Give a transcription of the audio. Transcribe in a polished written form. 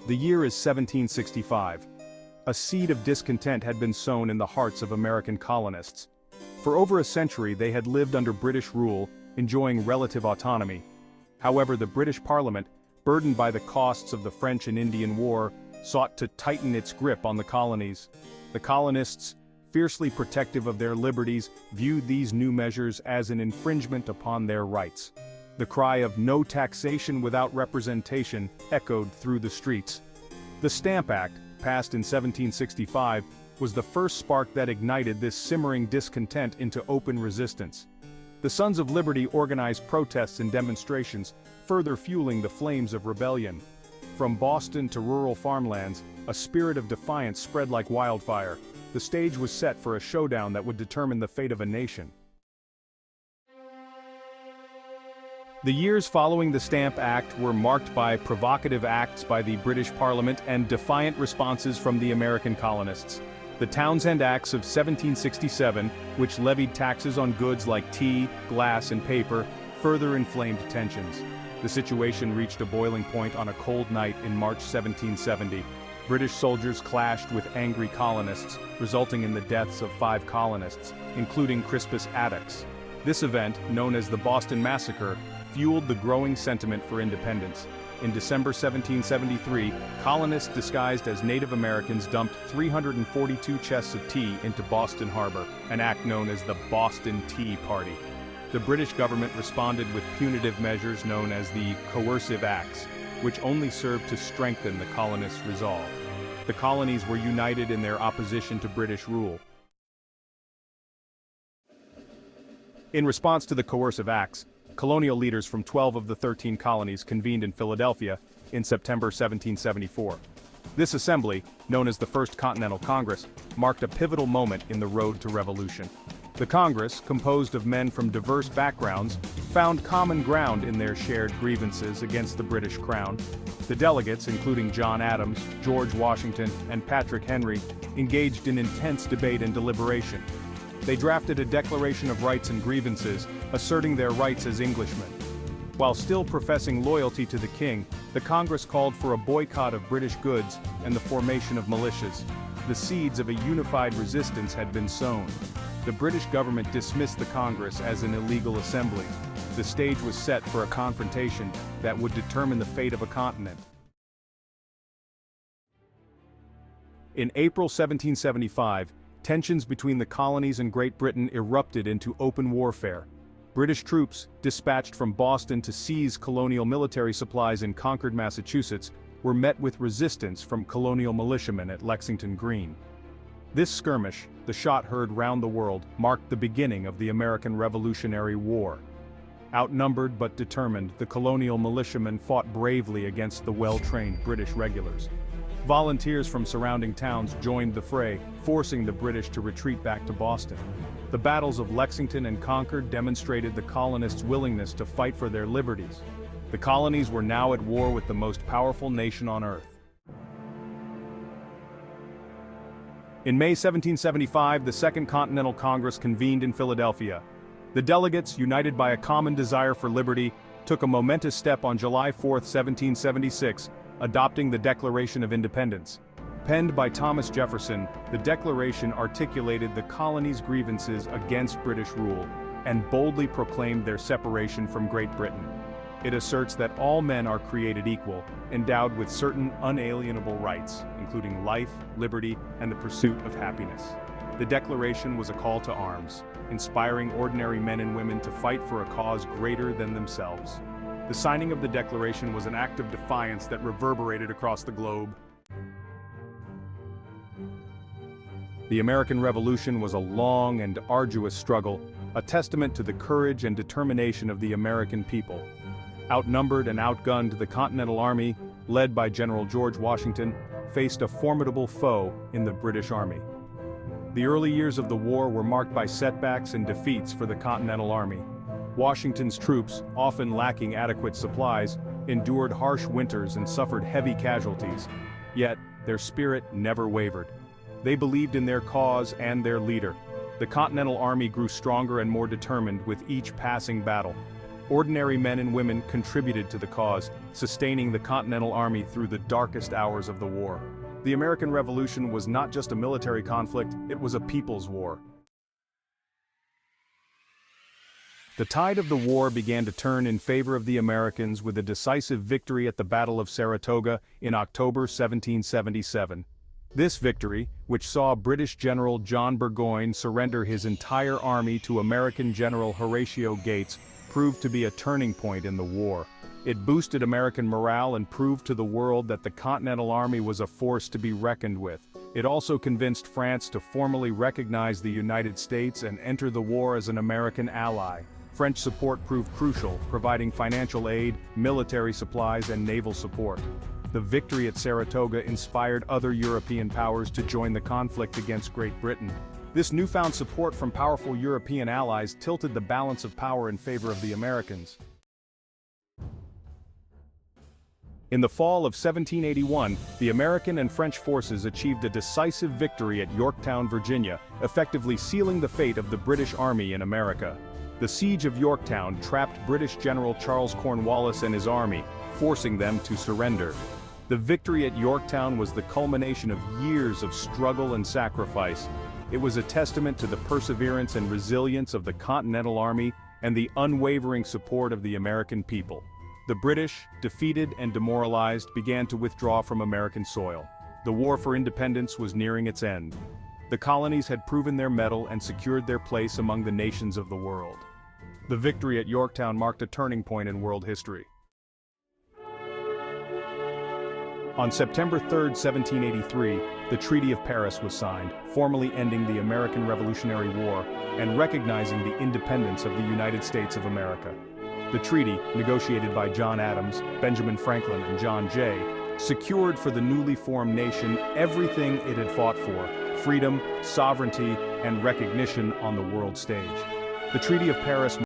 The year is 1765. A seed of discontent had been sown in the hearts of American colonists. For over a century they had lived under British rule, enjoying relative autonomy. However, the British Parliament, burdened by the costs of the French and Indian War, sought to tighten its grip on the colonies. The colonists, fiercely protective of their liberties, viewed these new measures as an infringement upon their rights. The cry of "no taxation without representation" echoed through the streets. The Stamp Act, passed in 1765, was the first spark that ignited this simmering discontent into open resistance. The Sons of Liberty organized protests and demonstrations, further fueling the flames of rebellion. From Boston to rural farmlands, a spirit of defiance spread like wildfire. The stage was set for a showdown that would determine the fate of a nation. The years following the Stamp Act were marked by provocative acts by the British Parliament and defiant responses from the American colonists. The Townshend Acts of 1767, which levied taxes on goods like tea, glass, and paper, further inflamed tensions. The situation reached a boiling point on a cold night in March 1770. British soldiers clashed with angry colonists, resulting in the deaths of 5 colonists, including Crispus Attucks. This event, known as the Boston Massacre, fueled the growing sentiment for independence. In December 1773, colonists disguised as Native Americans dumped 342 chests of tea into Boston Harbor, an act known as the Boston Tea Party. The British government responded with punitive measures known as the Coercive Acts, which only served to strengthen the colonists' resolve. The colonies were united in their opposition to British rule. In response to the Coercive Acts, colonial leaders from 12 of the 13 colonies convened in Philadelphia in September 1774. This assembly, known as the First Continental Congress, marked a pivotal moment in the road to revolution. The Congress, composed of men from diverse backgrounds, found common ground in their shared grievances against the British Crown. The delegates, including John Adams, George Washington, and Patrick Henry, engaged in intense debate and deliberation. They drafted a Declaration of Rights and Grievances, asserting their rights as Englishmen. While still professing loyalty to the king, the Congress called for a boycott of British goods and the formation of militias. The seeds of a unified resistance had been sown. The British government dismissed the Congress as an illegal assembly. The stage was set for a confrontation that would determine the fate of a continent. In April 1775, tensions between the colonies and Great Britain erupted into open warfare. British troops, dispatched from Boston to seize colonial military supplies in Concord, Massachusetts, were met with resistance from colonial militiamen at Lexington Green. This skirmish, the shot heard round the world, marked the beginning of the American Revolutionary War. Outnumbered but determined, the colonial militiamen fought bravely against the well-trained British regulars. Volunteers from surrounding towns joined the fray, forcing the British to retreat back to Boston. The battles of Lexington and Concord demonstrated the colonists' willingness to fight for their liberties. The colonies were now at war with the most powerful nation on earth. In May 1775, the Second Continental Congress convened in Philadelphia. The delegates, united by a common desire for liberty, took a momentous step on July 4, 1776, adopting the Declaration of Independence. Penned by Thomas Jefferson, the Declaration articulated the colonies' grievances against British rule and boldly proclaimed their separation from Great Britain. It asserts that all men are created equal, endowed with certain unalienable rights, including life, liberty, and the pursuit of happiness. The Declaration was a call to arms, inspiring ordinary men and women to fight for a cause greater than themselves. The signing of the Declaration was an act of defiance that reverberated across the globe. The American Revolution was a long and arduous struggle, a testament to the courage and determination of the American people. Outnumbered and outgunned, the Continental Army, led by General George Washington, faced a formidable foe in the British Army. The early years of the war were marked by setbacks and defeats for the Continental Army. Washington's troops, often lacking adequate supplies, endured harsh winters and suffered heavy casualties. Yet, their spirit never wavered. They believed in their cause and their leader. The Continental Army grew stronger and more determined with each passing battle. Ordinary men and women contributed to the cause, sustaining the Continental Army through the darkest hours of the war. The American Revolution was not just a military conflict, it was a people's war. The tide of the war began to turn in favor of the Americans with a decisive victory at the Battle of Saratoga in October 1777. This victory, which saw British General John Burgoyne surrender his entire army to American General Horatio Gates, proved to be a turning point in the war. It boosted American morale and proved to the world that the Continental Army was a force to be reckoned with. It also convinced France to formally recognize the United States and enter the war as an American ally. French support proved crucial, providing financial aid, military supplies, and naval support. The victory at Saratoga inspired other European powers to join the conflict against Great Britain. This newfound support from powerful European allies tilted the balance of power in favor of the Americans. In the fall of 1781, the American and French forces achieved a decisive victory at Yorktown, Virginia, effectively sealing the fate of the British Army in America. The siege of Yorktown trapped British General Charles Cornwallis and his army, forcing them to surrender. The victory at Yorktown was the culmination of years of struggle and sacrifice. It was a testament to the perseverance and resilience of the Continental Army and the unwavering support of the American people. The British, defeated and demoralized, began to withdraw from American soil. The war for independence was nearing its end. The colonies had proven their mettle and secured their place among the nations of the world. The victory at Yorktown marked a turning point in world history. On September 3, 1783, the Treaty of Paris was signed, formally ending the American Revolutionary War and recognizing the independence of the United States of America. The treaty, negotiated by John Adams, Benjamin Franklin, and John Jay, secured for the newly formed nation everything it had fought for: freedom, sovereignty, and recognition on the world stage. The Treaty of Paris